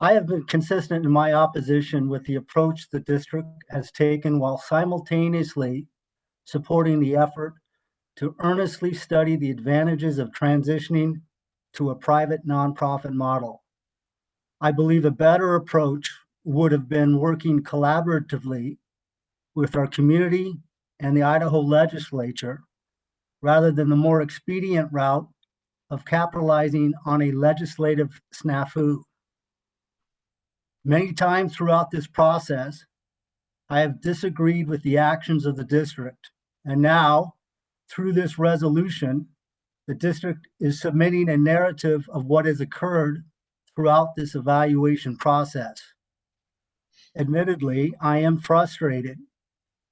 I have been consistent in my opposition with the approach the district has taken while simultaneously supporting the effort to earnestly study the advantages of transitioning to a private nonprofit model. I believe a better approach would have been working collaboratively with our community and the Idaho legislature rather than the more expedient route of capitalizing on a legislative snafu. Many times throughout this process, I have disagreed with the actions of the district, and now, through this resolution, the district is submitting a narrative of what has occurred throughout this evaluation process. Admittedly, I am frustrated,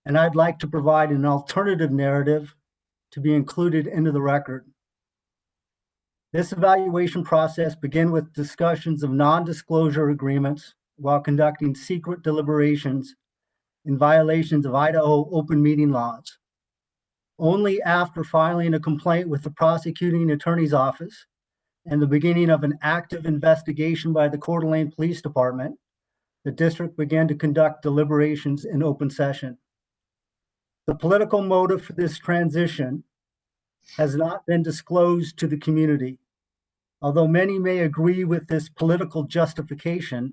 and I'd like to provide an alternative narrative to be included into the record. This evaluation process began with discussions of non-disclosure agreements while conducting secret deliberations in violations of Idaho open meeting laws. Only after filing a complaint with the prosecuting attorney's office and the beginning of an active investigation by the Coeur d'Alene Police Department, the district began to conduct deliberations in open session. The political motive for this transition has not been disclosed to the community. Although many may agree with this political justification,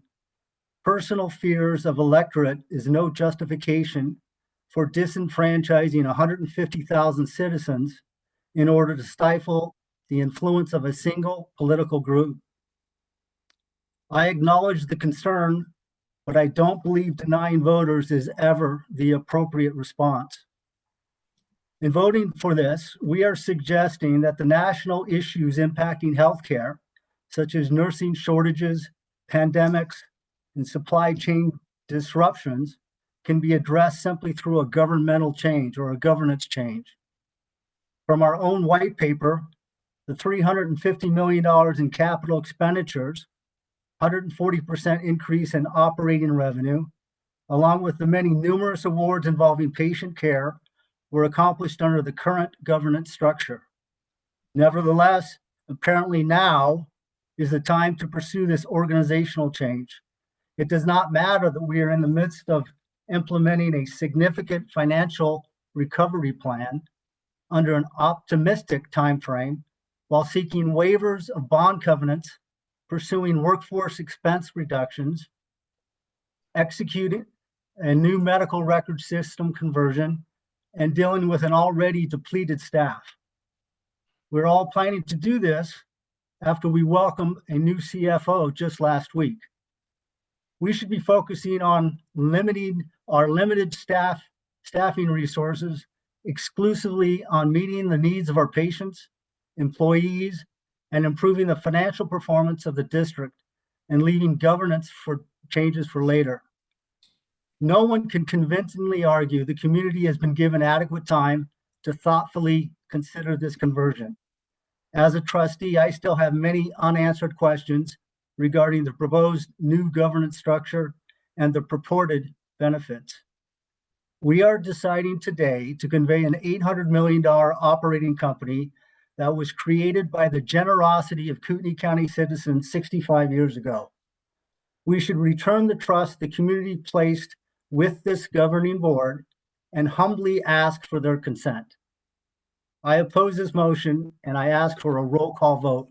personal fears of electorate is no justification for disenfranchising 150,000 citizens in order to stifle the influence of a single political group. I acknowledge the concern, but I don't believe denying voters is ever the appropriate response. In voting for this, we are suggesting that the national issues impacting healthcare, such as nursing shortages, pandemics, and supply chain disruptions, can be addressed simply through a governmental change or a governance change. From our own white paper, the $350 million in capital expenditures, 140% increase in operating revenue, along with the many numerous awards involving patient care, were accomplished under the current governance structure. Nevertheless, apparently now is the time to pursue this organizational change. It does not matter that we are in the midst of implementing a significant financial recovery plan under an optimistic timeframe while seeking waivers of bond covenants, pursuing workforce expense reductions, executing a new medical record system conversion, and dealing with an already depleted staff. We're all planning to do this after we welcome a new CFO just last week. We should be focusing on limiting our limited staffing resources exclusively on meeting the needs of our patients, employees, and improving the financial performance of the district and leaving governance for changes for later. No one can convincingly argue the community has been given adequate time to thoughtfully consider this conversion. As a trustee, I still have many unanswered questions regarding the proposed new governance structure and the purported benefits. We are deciding today to convey an $800 million operating company that was created by the generosity of Kootenai County citizens 65 years ago. We should return the trust the community placed with this governing board and humbly ask for their consent. I oppose this motion and I ask for a roll call vote.